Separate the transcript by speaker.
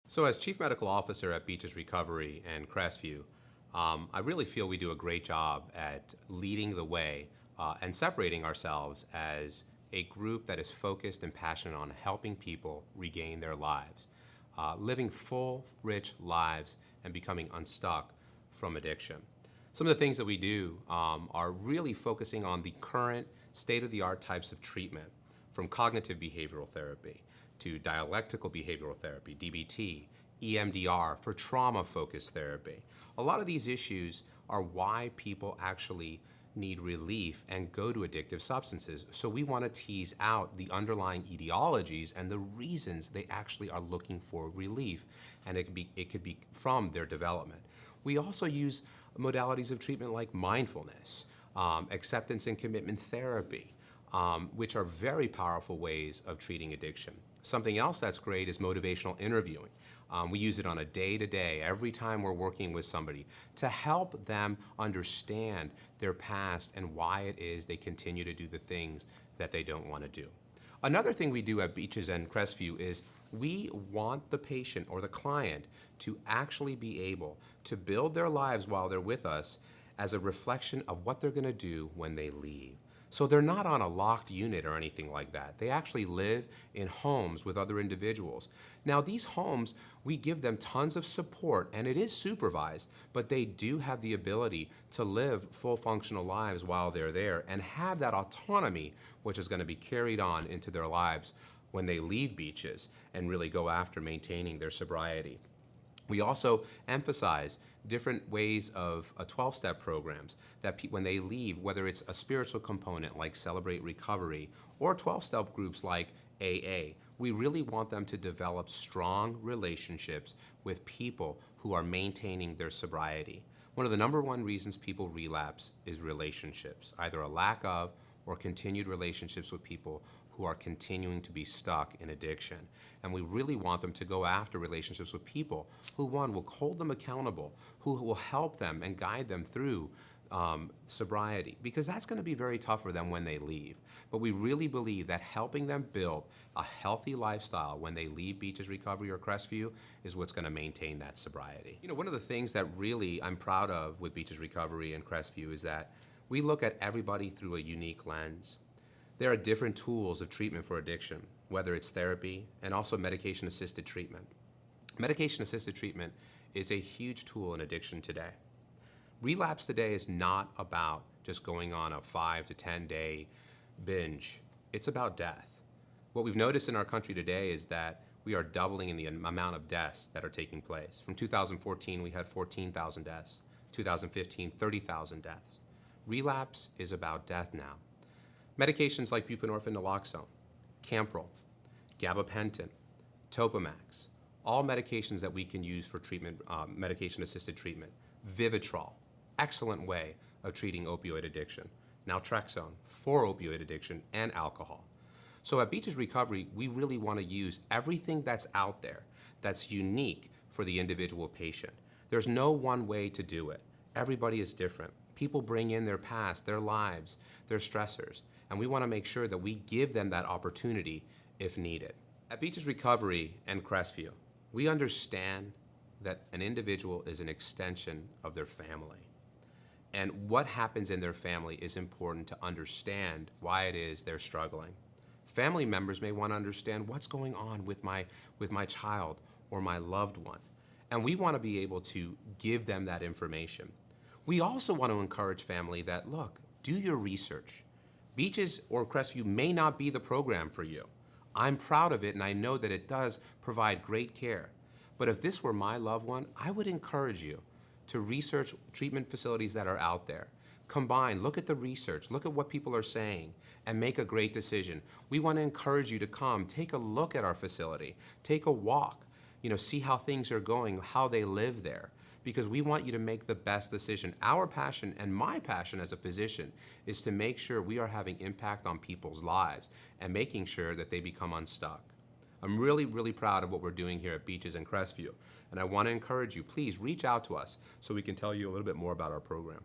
Speaker 1: So as Chief Medical Officer at Beaches Recovery and Crestview, I really feel we do a great job at leading the way and separating ourselves as a group that is focused and passionate on helping people regain their lives, living full, rich lives and becoming unstuck from addiction. Some of the things that we do are really focusing on the current state-of-the-art types of treatment, from cognitive behavioral therapy to dialectical behavioral therapy, DBT, EMDR, for trauma-focused therapy. A lot of these issues are why people actually need relief and go to addictive substances. So we want to tease out the underlying etiologies and the reasons they actually are looking for relief, and it could be from their development. We also use modalities of treatment like mindfulness, acceptance and commitment therapy, which are very powerful ways of treating addiction. Something else that's great is motivational interviewing. We use it on a day-to-day, every time we're working with somebody, to help them understand their past and why it is they continue to do the things that they don't want to do. Another thing we do at Beaches and Crestview is we want the patient or the client to actually be able to build their lives while they're with us as a reflection of what they're going to do when they leave. So they're not on a locked unit or anything like that. They actually live in homes with other individuals. Now these homes, we give them tons of support and it is supervised, but they do have the ability to live full functional lives while they're there and have that autonomy, which is going to be carried on into their lives when they leave Beaches and really go after maintaining their sobriety. We also emphasize different ways of 12-step programs that when they leave, whether it's a spiritual component like Celebrate Recovery or 12-step groups like AA, we really want them to develop strong relationships with people who are maintaining their sobriety. One of the #1 reasons people relapse is relationships, either a lack of or continued relationships with people who are continuing to be stuck in addiction. And we really want them to go after relationships with people who, one, will hold them accountable, who will help them and guide them through sobriety, because that's going to be very tough for them when they leave. But we really believe that helping them build a healthy lifestyle when they leave Beaches Recovery or Crestview is what's going to maintain that sobriety. You know, one of the things that really I'm proud of with Beaches Recovery and Crestview is that we look at everybody through a unique lens. There are different tools of treatment for addiction, whether it's therapy and also medication-assisted treatment. Medication-assisted treatment is a huge tool in addiction today. Relapse today is not about just going on a 5 to 10 day binge. It's about death. What we've noticed in our country today is that we are doubling in the amount of deaths that are taking place. From 2014, we had 14,000 deaths. 2015, 30,000 deaths. Relapse is about death now. Medications like buprenorphine naloxone, Camprol, gabapentin, Topamax, all medications that we can use for treatment, medication-assisted treatment. Vivitrol, excellent way of treating opioid addiction. Naltrexone for opioid addiction and alcohol. So at Beaches Recovery, we really want to use everything that's out there that's unique for the individual patient. There's no one way to do it. Everybody is different. People bring in their past, their lives, their stressors, and we want to make sure that we give them that opportunity if needed. At Beaches Recovery and Crestview, we understand that an individual is an extension of their family. And what happens in their family is important to understand why it is they're struggling. Family members may want to understand what's going on with my child or my loved one. And we want to be able to give them that information. We also want to encourage family that, look, do your research. Beaches or Crestview may not be the program for you. I'm proud of it and I know that it does provide great care. But if this were my loved one, I would encourage you to research treatment facilities that are out there. Combine, look at the research, look at what people are saying, and make a great decision. We want to encourage you to come, take a look at our facility, take a walk, see how things are going, how they live there, because we want you to make the best decision. Our passion and my passion as a physician is to make sure we are having impact on people's lives and making sure that they become unstuck. I'm really, really proud of what we're doing here at Beaches and Crestview, and I want to encourage you, please reach out to us so we can tell you a little bit more about our program.